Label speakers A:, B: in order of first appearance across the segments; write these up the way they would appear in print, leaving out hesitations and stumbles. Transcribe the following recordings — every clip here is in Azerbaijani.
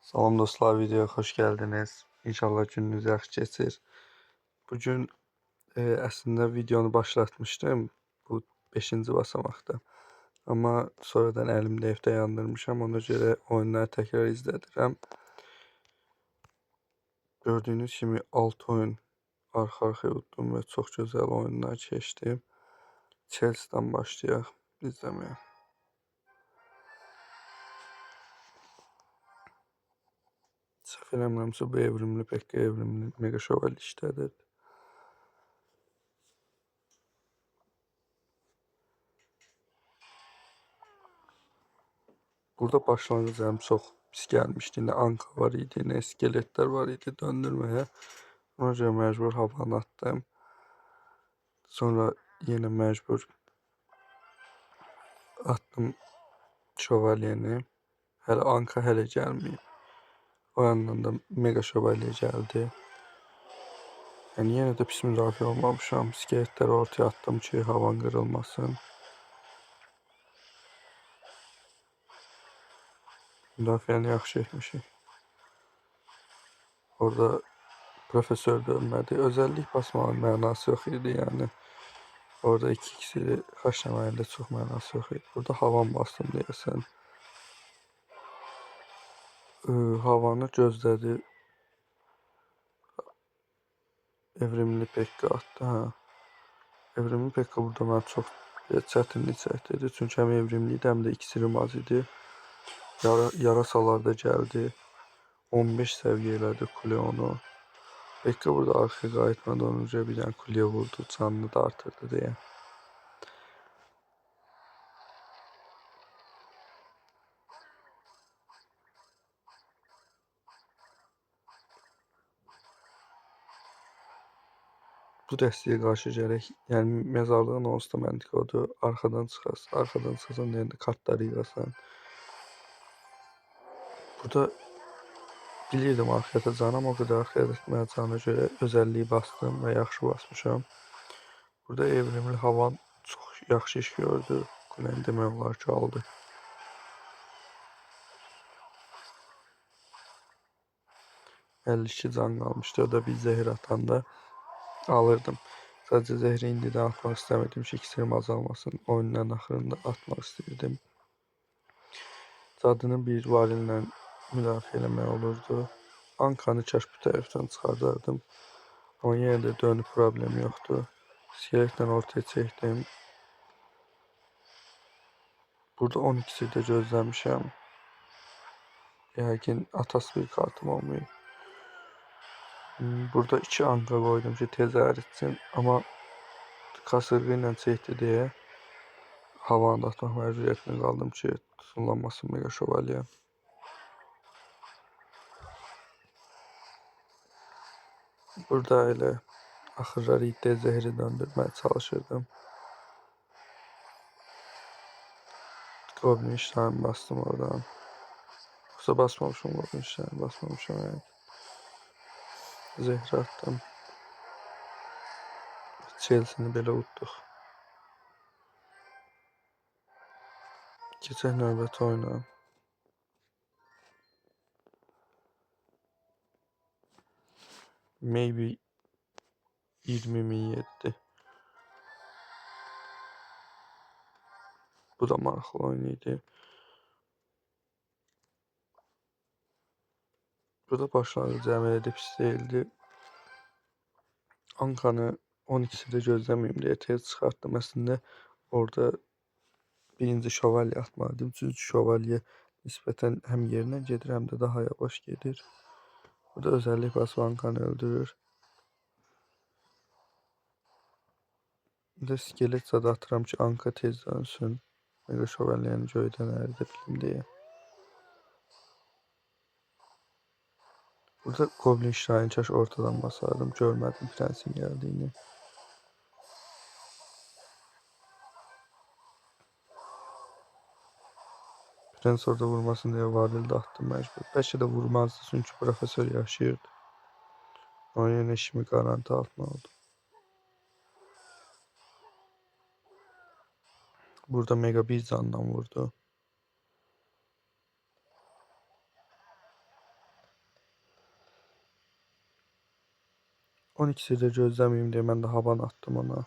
A: Salam dostlar, videoya xoş gəldiniz. İnşallah gününüz yaxşı keçir. Bugün əslində videonu başlatmışdım bu 5-ci basamaqda. Amma sonradan əlimdə evdə yandırmışam, ona görə oyunları təkrar izlədirəm. Gördüyünüz kimi 6 oyun arxa-arxaya utdum və çox gözəl oyunlar keçdi. Chelsea-dan başlayaq izləməyə. Səhv eləmirəmsə bu evrimli Pekka evrimli Mega Şövalye işlədir. Burada başlanğıcım çox pis gəlmişdi. Nə anka var idi, nə iskeletlər var idi döndürməyə. Ona görə məcbur havanı atdım. Sonra yenə məcbur atdım şövalyeni. Hələ anka hələ gəlməyib. O yandan da mega şövalye gəldi. Yəni yenə də pis müdafiə olmamışam. İskeletləri ortaya atdım ki, havan qırılmasın. Müdafiəni yaxşı etmişik. Orada profesör də ölmədi. Özəllik basmağın mənası yox idi, yəni. Orada 2x'li xaçlamağında çox mənası yox idi. Burada havan bastım deyəsən. Havanı gözlədi. Evrimli Pekka atdı, hə. Evrimli Pekka burada mən çox çətinlik çəkdirdi. Çünki həm evrimli idi, həm də iksirim az idi. Yarasalar da gəldi. 15 səviyyə elədi kule onu. Pekka burada arxaya qayıtmadı, onun üzrə bir dənə kuleye vurdu, canını da artırdı deyə. Bu dəstəyə qarşı gərək, yəni məzarlığın onsuz da məntiqi odur, arxadan çıxasan deyəndə kartları yığasan. Burada bilirdim arxaya atacağını, o qədər arxaya atmayacağına görə özəlliyi bastım və yaxşı basmışam. Burada evrimli havan çox yaxşı iş gördü, kuləni demək olar ki aldı. $52 can qalmışdı, o da bir zehir atanda alırdım. Sadəcə zehri indidən atmaq istəmirdim ki, iksirim azalmasın. Oyunun axırında atmaq istəyirdim. Cadını bir varillə müdafiə eləmək olurdu. Ankanı kaş bu tərəfdən çıxardardım. Amma yenə də dönüb problem yoxdur. İskeletlə ortaya çəkdim. Burada 12'si də gözləmişəm. Yəqin atası bir kartım olmayıb. Burada 2 anka qoydum ki, tez əritsin. Amma kasırğı ilə çəkdi deyə havanı da atmaq məcburiyyətində qaldım ki, tutunlanmasın mega şövalye. Burada elə axırları iddia zəhri döndürməyə çalışırdım. Goblin işlərini bastım oradan. Yoxsa basmamışım goblin işlərini, basmamışım. Evet. Zehri attım. Chelsea'ni belə utduq. Keçək növbəti oyuna. Maybe 20.007. Bu da maraqlı oyun idi. Burada başlanğıc əməliyyatı pis deyildi. Ankanı 12'si də gözləməyim deyə tez çıxartdım. Əslində orada birinci şövalye atmalıydım. Çünki şövalye nisbətən həm yerinə gedir, həm də daha yavaş gedir. Burada özəllik basıb ankanı öldürür. Bir də skelet zada atıram ki, anka tez dönsün. Mega şövalyəni göydən əridə bilim deyə. Burada goblin şahini kaş ortadan basardım. Görmədim prensin gəldiyini. Prens orada vurmasın deyə varil də atdım məcbur. Bəlkə də vurmazdı, çünki profesör yaşayırdı. Ama yine işimi garanti altına aldım. Burada mega bir candan vurdu. On ikisi də gözləməyim deyə mən də havan attım ona.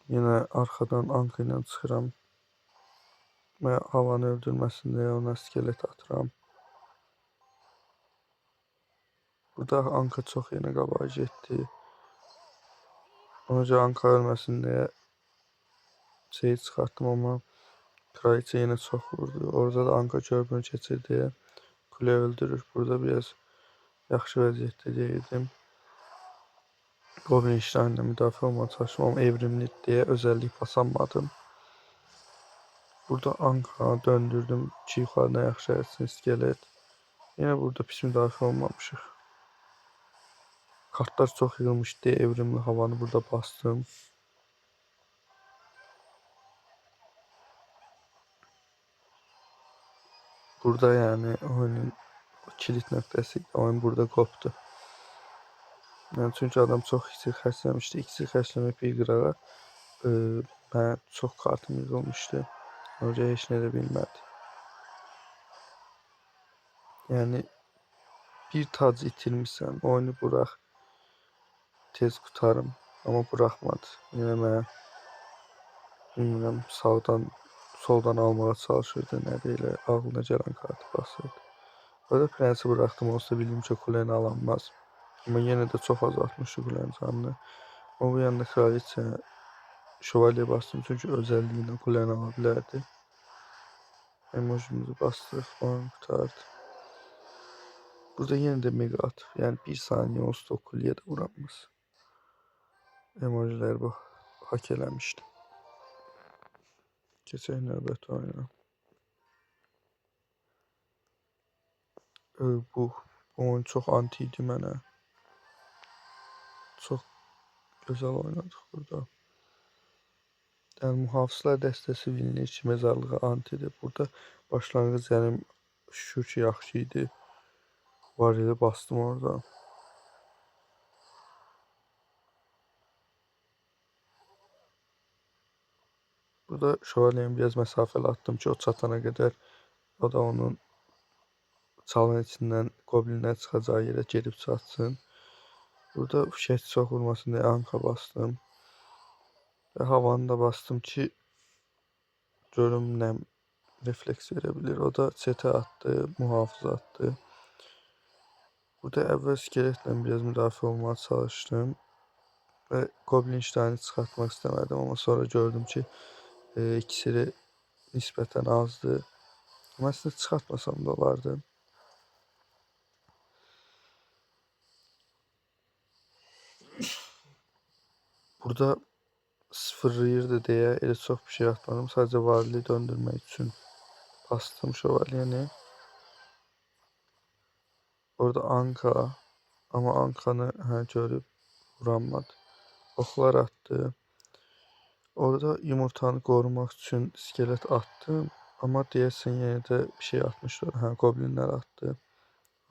A: Yine arkadan Anka ilə çıxıram və havanı öldürməsin deyə ona iskelet atıram. Burada Anka çox yenə qabağa getdi. Ona görə Anka ölməsin deyə şeyi çıxartdım, amma kraliçe yine çox vurdu. Orada da Anka körpünü keçir deyə kule öldürür. Burada biraz yaxşı vəziyyətdə deyildim. Goblin işlərindən müdafiə olmağa çalışdım, amma evrimli deyə özəllik basanmadım. Burada Anka döndürdüm ki, yuxarına yaxşı etsin iskelet. Yine burada pis müdafiə olmamışıq. Kartlar çox yığılmış deyə evrimli havanı burada bastım. Burada yani oyunun kilit nöqtəsi, oyun burada qopdu. Yani çünkü adam çox iksir xərcləmişdi. İksir xərcləmək bir qırağa mənə çox kartım yığılmışdı. Oraya heç nə də bilmədi. Yani bir tac itirmişsən, oyunu bırak, tez qutarım. Amma buraxmadı. Yine mənə bilmirəm, sağdan, soldan almağa çalışırdı, nə deyilə, ağlına gələn kartı basırdı. Orada prensi bıraktım, olsa bildim ki kuleni alanmaz. Ama yine de çok azaltmıştı kulenin canını. O bu yanında kraliçe şövalye bastım çünkü özelliğiyle kuleni alabilirdi. Emojimizi bastık, onu kurtardı. Burada yine de mega at. Yani bir saniye olsa o kuleye de vuramaz. Emojiler bu hak eləmişdi. Keçək növbəti oyuna. Bu oyun çok antiydi mənə. Çok güzel oynadık burada. Yani muhafızlar dəstəsi Vinliç mezarlığı antidir. Burada başlanğıc yəni şükür ki yaxşı idi. Varili bastım orada. Burada şövalyeyi biraz mesafeli attım ki o çatana kadar o da onun çalın içindən goblinlər çıxacağı yerə gedib çatsın. Burada fişək çox vurmasın deyə Anka bastım. Və havanı da bastım ki görüm nə refleks verebilir. O da çete attı, muhafız attı. Burada əvvəl skeletle biraz müdafiə olmaya çalıştım. Ve goblin işlerini çıxartmaq istemedim, ama sonra gördüm ki ikisini nisbətən azdı. Ama aslında çıxartmasam da olardı. Burada sıfırlayırdı deyə elə çox bir şey atmadım. Sadəcə variliyi döndürmək üçün bastım şövalyeni. Orada Anka, ama Anka'nı görüb vuranmadı. Oxlar attı. Orada yumurtanı korumak için iskelet attım. Ama deyəsən yenə də bir şey atmışlar. Goblinlər attı.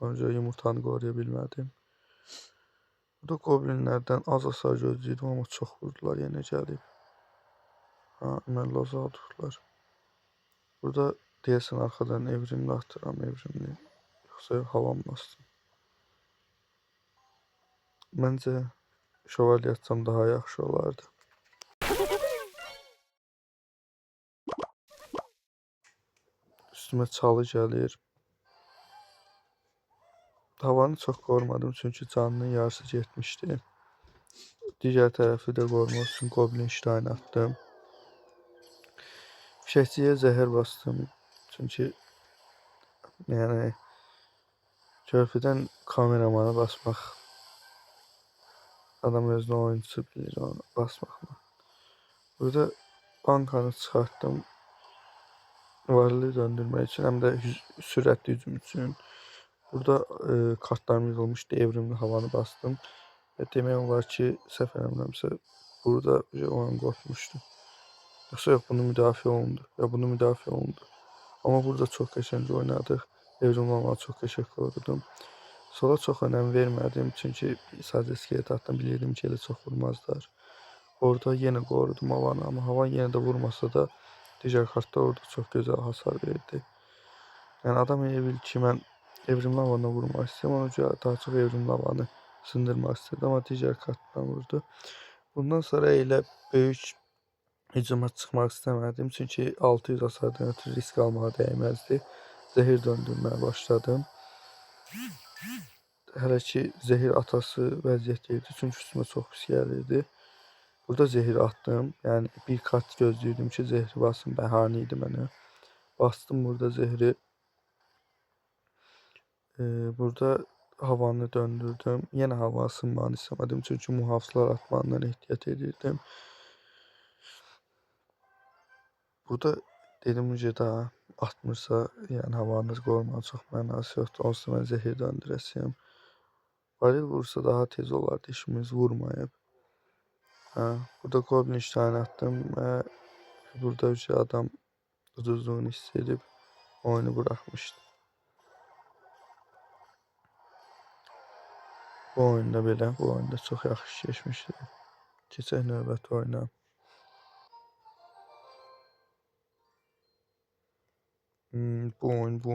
A: Önce yumurtanı qoruyabilmədim. Burada goblinlərdən az hasar gözləyirdim, amma çox vurdular, yenə gəlib. Mən loza aldıqlar. Burada deyəsən arxadan evrimli atıram, evrimli. Yoxsa havam bastım. Məncə şövalye atsam daha yaxşı olardı. Üstüme çalı gəlir. Havanı çok korumadım çünkü canının yarısı getmişti. Diğer tarafı da korumak için goblin iştahını attım. Fişəkçiyə zəhər bastım. Çünkü yani körpüdən kameramana basmaq. Adam özünə oyuncusu bilir onu basmaqla. Burada bankanı çıxartdım. Varlığı döndürmək için, həm də sürətli hücum üçün. Burada kartlarım yığılmışdı, evrimli havanı bastım. Və demək olar ki, səhv eləmirəmsə, burada oyun qorxmuşdu. Yoxsa yox, bunu müdafiə olundu. Ya bunu müdafiə olundu. Amma burada çox qəşəng oynadıq. Evrimli havanı çox qəşəng korudum. Sola çox önəm vermədim, çünki sadəcə iskelet attım, bilirdim ki, elə çox vurmazlar. Orada yenə qorudum havanı, amma havan yenə də vurmasa da digər kartlar orada çox gözəl hasar verdi. Yani adam elə bil ki, mən evrimli havana vurmaq istəyirəm. Ona görə daha çox evrimli havanı sındırmaq istədim, amma digər kartdan vurdu. Bundan sonra elə böyük hücuma çıxmaq istəmədim. Çünki 600 hasardan ötürü risk almağa dəyməzdi. Zehir döndürməyə başladım. Hələ ki zehir atası vəziyyət idi. Çünki üstümə çox pis gəlirdi. Burada zehir attım. Yəni bir kart gözləyirdim ki, zehri basım. Bəhanə idi mənə. Bastım burada zehri. Burada havanı döndürdüm. Yenə hava ısınmağını istəmədim. Çünki mühafizələr atmağından ehtiyat edirdim. Burada dedim ki, daha atmırsa, yəni havanı qorumanın çox mənası yoxdur. Onsuz mən zehir döndürəsiyəm. Varil vursa daha tez olardı, işimiz vurmayıb. Burada Goblin iştahını attım və burada adam uduzluğunu hiss edib oyunu buraxmışdı. Bu oyunda belə, bu oyunda çox yaxşı keçmişdi. Keçək növbəti oyuna. Bu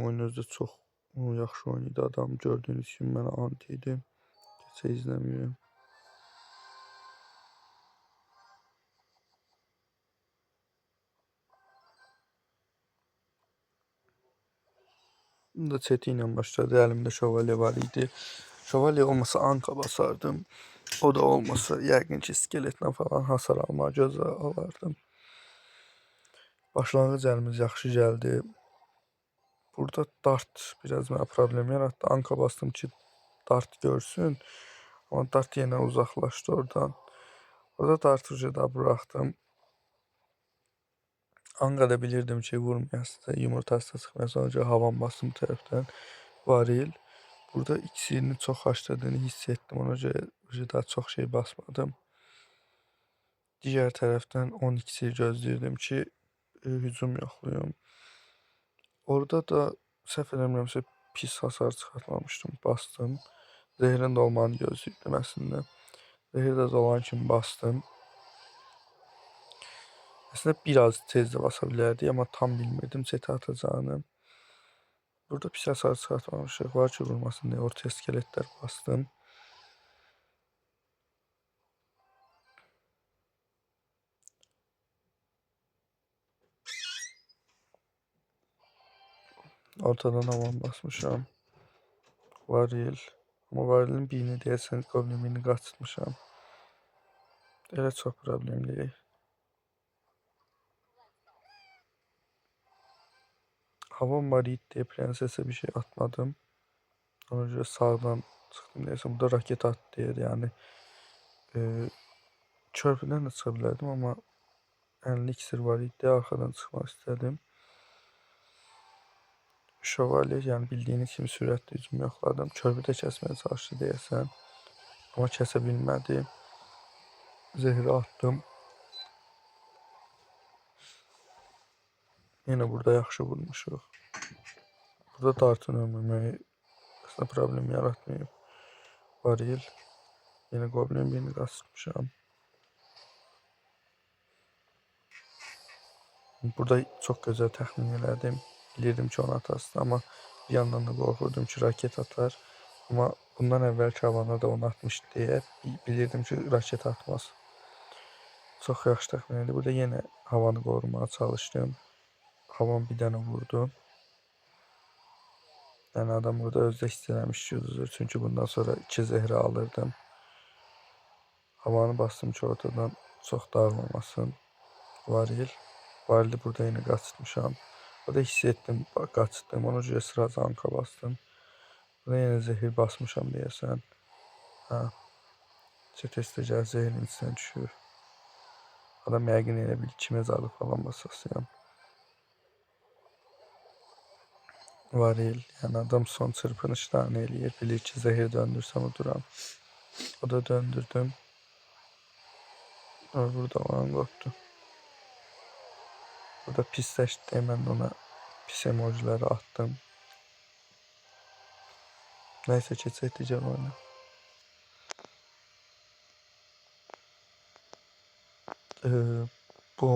A: oyun özü də çox yaxşı oyun idi. Adam gördüyünüz kimi mənə anti idi. Keçək izləməyim. Bunda çeti ilə başladı. Əlimdə şövalye var idi. Şövalye olmasa anka basardım. O da olmasa yəqin ki skeletlə falan hasar almağa gözə alardım. Başlanğıc əlimiz yaxşı gəldi. Burada dart biraz mənə problem yarattı. Anka bastım ki dart görsün. Amma dart yenə uzaqlaşdı oradan. Orada dartı da buraxdım. Ankada bilirdim ki vurmayasın. Yumurtası da çıxmayasın. Onca havan bastım tərəfdən. Varil. Burada iksirini çox haşladığını hiss etdim. Ona görə daha çox şey basmadım. Digər tərəfdən 10 iksir gözləyirdim ki hücum yoxlayım. Orada da səhv eləmirəmsə pis hasar çıxartmamışdım. Bastım. Zehrin dolmanı gözləyirdim əslində. Zehir də dolan kimi bastım. Əslində biraz tez də basa bilərdi, amma tam bilmirdim çeti atacağını. Burada pis hasar çıxartmamışıq. Var ki vurmasın deyə ortaya skeletlər bastım. Ortadan havan basmışam. Varil. Amma varilin birini deyəsən Goblin birini qaçırtmışam. Elə çox problemli. Havam var idi deyə prensesə bir şey atmadım. Ona görə sağdan çıxdım deyəsən. Burada raket attı deyir, yəni. Körpüdən də çıxa bilərdim, amma 50 iksir var idi, arxadan çıxmaq istədim. Şövalye, yəni bildiyiniz kimi sürətli hücum yoxladım. Körpüdə kəsməyə çalışdı deyəsən. Amma kəsə bilmədi. Zehri attım. Yenə burada yaxşı vurmuşuq. Burada dartın ömürməyi əslində problem yaratmayıb. Varil. Yenə Goblin birini qaçırmışam. Burada çox gözəl təxmin elədim. Bilirdim ki onu atasın, amma bir yandan da qorxurdum ki raket atar. Amma bundan əvvəlki havana da onu atmışdı deyə bilirdim ki raket atmaz. Çox yaxşı təxmin edildi. Burada yenə havanı qorumağa çalışdım. Havan bir dənə vurdu. Yəni adam burada özdə hiss eləmiş ki uduzur. Çünki bundan sonra 2 zehri alırdım. Havanı bastım ki ortadan çox dağılmasın. Varil. Varili burada yenə qaçırtmışam. Burada hiss etdim, qaçırtdım. Ona görə sıraca anka bastım. Burada yenə zehir basmışam deyəsən. Çetəstə gəl zehirin içinə düşür. Adam yəqin elə bil ki mezarlıq falan basasıyam. Varil, yəni adam son çırpınışlarını eləyir. Bilir ki zehir döndürsəm uduram. O da döndürdüm. Burada olan qopdu. Burada pisləşdi deyə mən ona pis emojiləri attım. Nəysə keçək digər oyuna. Bu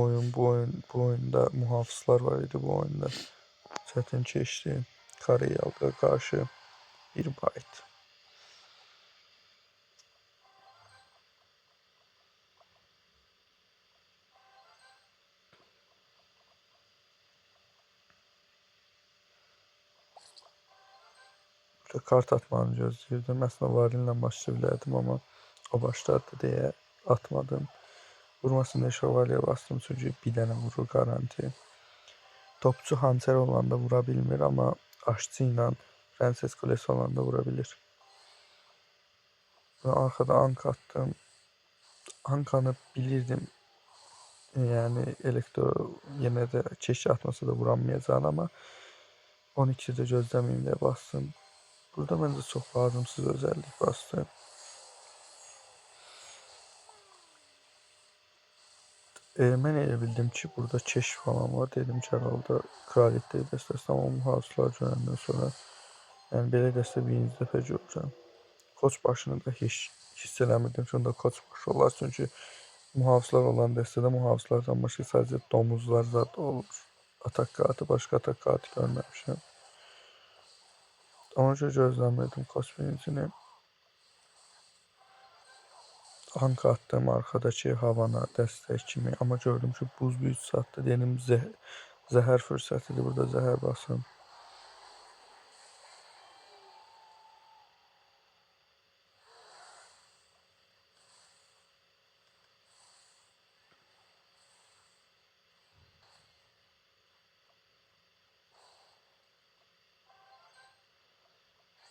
A: oyunda mühafizlər var idi bu oyunda. Çətin keçdi. Karayel'e karşı 1 byte. Burada kart atmanı gözləyirdim. Əslində varillə başlaya bilərdim, amma o başladı deyə atmadım. Vurmasında şövalye bastım çünki bir dənə vurur garanti. Topçu hançer olanda vura bilmir, amma aşçı ilə Prenses Kulesi olanda vura bilir. Və arkada anka attım. Ankanı bilirdim. Yəni yenə də keşik atmasa da vuramayacağını, amma 12'de gözləməyim deyə bastım. Burada məncə çox lazımsız özellik bastı. Mən elə bildim ki, burada keşif falan var. Dedim ki, herhalde kraliyetləri dəstəsi, amma mühafizələr görəndən sonra yəni belə dəstə birinci dəfə görürəm. Koç başını da hiss eləmirdim ki, onda koç başı olar. Çünki mühafizələr olan dəstədə mühafizələrdən başqa sadəcə domuzlar zad olur. Atak kartı, başqa atak kartı görməmişəm. Ona görə gözləmirdim koç birincini. Anka attım arkadakı havana dəstək kimi, amma gördüm ki, buz büyücü satdı. Dedim zəhər fürsətidir, burada zəhər basım.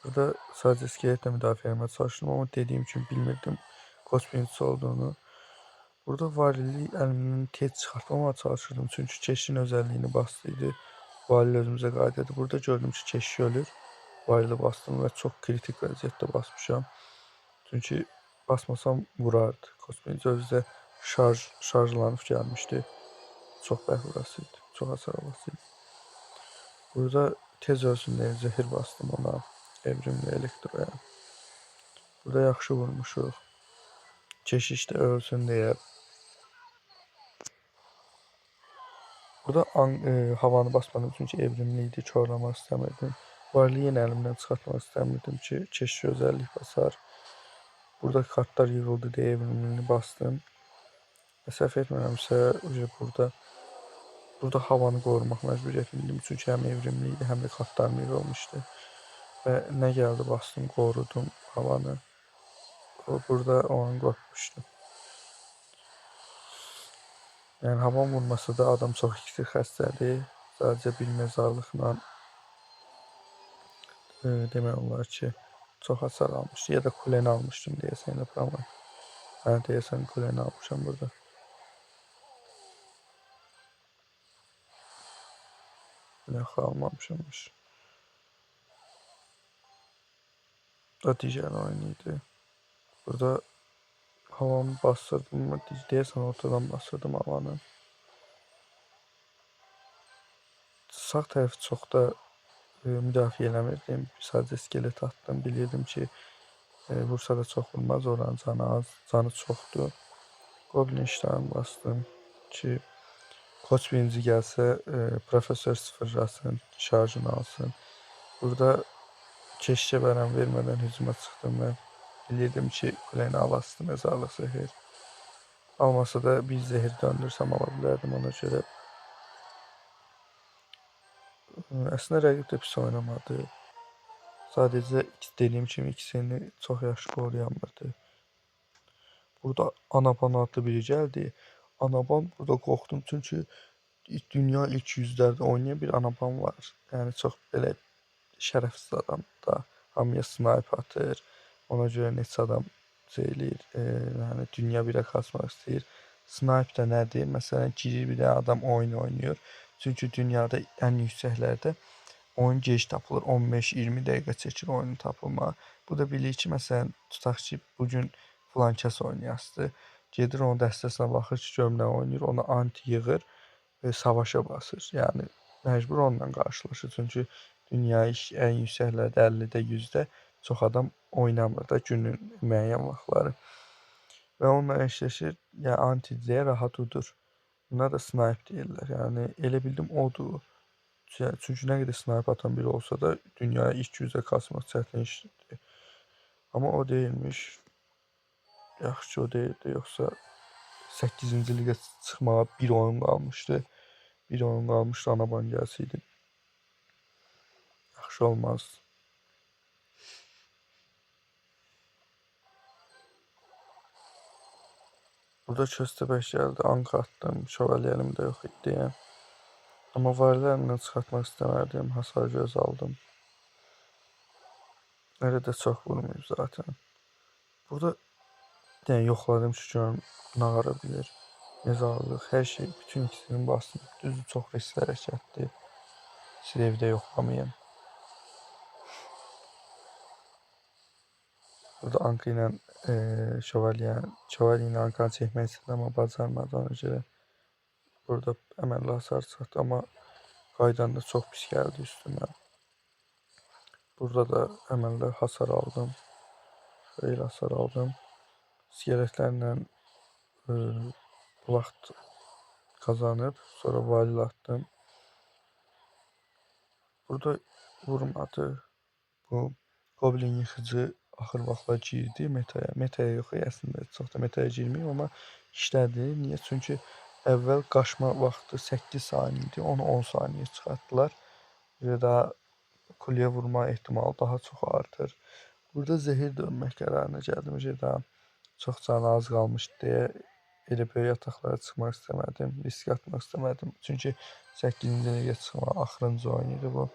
A: Burada sadəcə skeletle müdafiə etmeye çalışdım, amma dediyim kimi bilmirdim koç birincisi olduğunu. Burada varili əlimdən tez çıxartmamaya çalışırdım, çünki keşin özelliğini bastıydı. Varil özümüzə qayıdırdı. Burada gördüm ki, keşiş ölür. Varili bastım və çox kritik vəziyyətdə basmışam. Çünki basmasam vurardı. Koç birincisi özü də şarjlanıb gəlmişdi. Çox bəhrurasıydı. Çox hasar basıydı. Burada tez ölsün deyə zehir bastım ona. Evrimli elektroya. Burada yaxşı vurmuşuq. Keşiş də ölsün deyə. Burada havanı basmadım çünki evrimliydi. Körləmək istəmirdim. Varili yenə əlimdən çıxartmaq istəmirdim ki, keşiş özellik basar. Burada kartlar yığıldı deyə evrimliyini bastım. Səhv etmirəmsə burada havanı qorumaq məcburiyyətindeydim. Çünki həm evrimliydi, həm də kartlarım yığılmışdı. Və nə gəldi bastım, qorudum havanı. Burada o an qorxmuşdum. Yəni havan vurmasa da adam çox iksir xəstədir. Sadəcə bir mezarlıqla demək olar ki, çox hasar almışdı. Ya da kuleni almışdım deyəsən yapamam. Hə, deyəsən kuleni almışam burada. Yox, almamışammış. Da digər oyun idi. Burada havanı bastırdım mı? Deyəsən ortadan bastırdım havanı. Sağ tərəfi çox da müdafiə eləmirdim. Sadəcə skelet attım. Bilirdim ki, vursa da çox vurmaz. Oranın canı az, canı çoxdur. Goblin işlərini bastım ki, koç birinci gəlsə, profesör sıfırlasın, şarjını alsın. Burada keşişə bərəm vermədən hücuma çıxdım mən. Bilirdim ki, kuleni alasdı mezarlıq zehir. Almasa da bir zehir döndürsəm ala bilərdim ona görə. Əslində rəqib də pis oynamadı. Sadəcə dediyim kimi ikisini çox yaxşı qoruyamırdı. Burada Anaban adlı biri gəldi. Anaban burada qorxdum çünki dünya ilk yüzlərdə oynayan bir Anaban var. Yəni çox belə şərəfsiz adam da. Hamıya snipe atır. Ona görə neçə adam eləyir. Yəni dünya birə qaçmaq istəyir. Snipe də nədir? Məsələn, girir bir dənə adam oyun oynayır. Çünki dünyada ən yüksəklərdə oyun gec tapılır. 15-20 dəqiqə çəkir oyunun tapılma. Bu da bilir ki, məsələn, tutaq ki, bugün filan kəs oynayasıdır. Gedir onun dəstəsinə baxır ki, görüm nə oynayır. Ona anti yığır və savaşa basır. Yəni məcbur onunla qarşılaşır. Çünki dünya ən yüksəklərdə 50-də 100-də çox adam oynamır da günün müəyyən vaxtları. Və onunla eşləşir. Yəni anti deyə rahat udur. Buna da snipe deyirlər. Yəni elə bildim odur. Çünki nə qədər snipe atan biri olsa da dünyaya ilk 100-ə kasmaq çətin işdir. Amma o deyilmiş. Yaxşı ki o deyildi, yoxsa 8-ci liqə çıxmağa bir oyun qalmışdı. Bir oyun qalmışdı, Anaban gəlsəydi. Yaxşı olmaz. Burada köstəbək gəldi, anka atdım, şövalye əlimdə yox idi. Amma varlı əlimdən çıxartmaq istəmədim, hasar göz aldım. Elə də çox vurmayıb zaten. Burada yəni yoxladım ki, görüm nə qara bilir. Mezarlıq, hər şey, bütün ikisini bastım. Düzdür, çox riskli hərəkətdir. Siz evdə yoxlamayın. Burada anka ilə şövalye ilə ankanı çəkmək istədim, amma bacarmadı ona görə. Burada əməlli hasar çıxdı, amma qaydanda çox pis gəldi üstümə. Burada da əməlli hasar aldım. Xeyli hasar aldım. İskeletlərlə vaxt qazanıb, sonra valil atdım. Burada vurmadı. Bu Goblin yıxıcı axır vaxtlar girdi metaya. Metaya yox, əslində çox da metaya girməyib, amma işlədi. Niyə? Çünki əvvəl qaçma vaxtı 8 saniyə idi, onu 10 saniyə çıxartdılar. Və daha kuleye vurma ehtimalı daha çox artır. Burada zehir dönmək qərarına gəldim. Daha çox canı az qalmışdı deyə elə böyük yataqlara çıxmaq istəmədim, risk atmaq istəmədim. Çünki 8-ci liqə çıxmaq axırıncı oyun idi bu.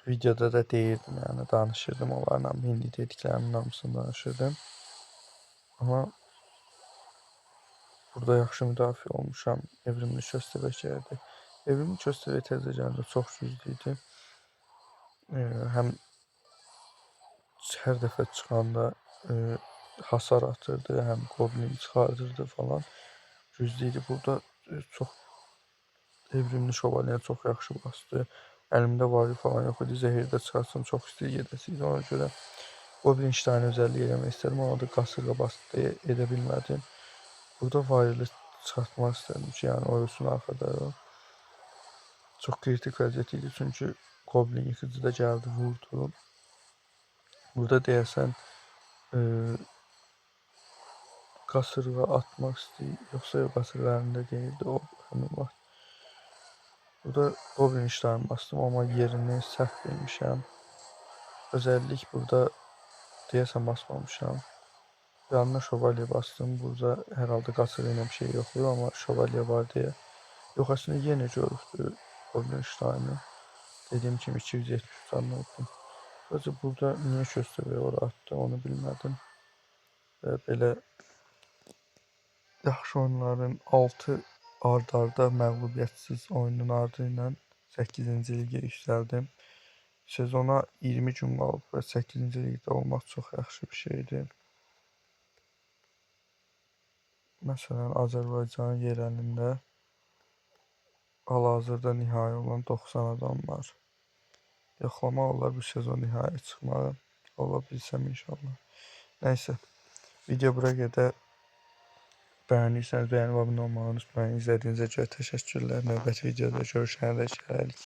A: Videoda da deyirdim, yəni danışırdım onlarla, indi dediklərimin hamısını danışırdım. Amma burada yaxşı müdafiə olmuşam, evrimli köstəbək gəldi. Evrimli köstəbək təzə gəldi, çox güclü idi. Həm hər dəfə çıxanda hasar atırdı, həm goblin çıxardırdı falan. Güclü idi. Burada çox evrimli şövalyə çox yaxşı bastı. Əlimdə varil falan yox idi, zehirdə çıxarsam çox istəyir gedəsiydi. Ona görə Goblin işlərini özəllik eləmək istədim, ona da qasırğa bastı, edə bilmədim. Burada varili çıxartmaq istədim ki, yəni ölsün arxada. Çox kritik vəziyyət idi, çünki Goblin yıxıcı da gəldi, vurdu. Burada deyəsən qasırğa atmaq istəyir, yoxsa qasırğa əlində deyildi o həmin vaxt. Burada Goblin işlərini bastım, amma yerini səhv bilmişəm. Özəllik burada deyəsən basmamışam. Yanına şövalye bastım. Burada hər halda qasırğa ilə bir şey yoxdur, amma şövalye var deyə. Yox, əslində yenə görübdür Goblin işlərini. Dediyim kimi 270 canlı oldum. Burada niyə köstəbəyi ora atdı, onu bilmədim. Və belə yaxşı oyunların 6 ard-arda məğlubiyyətsiz oyunun ardı ilə 8-ci liqə yüksəldim. Sezona 20 gün qalıb və 8-ci liqdə olmaq çox yaxşı bir şeydir. Məsələn, Azərbaycanın yerəlində hal-hazırda nihai olan 90 adam var. Yoxlamaq olar bu sezon nihai çıxmağı. Ola bilsəm inşallah. Nəysə, video bura qədər. Bəyənirsəniz, bəyənib abunə olmağı unutmayın. İzlədiyinizə görə təşəkkürlər. Növbəti videoda görüşənədək hələlik.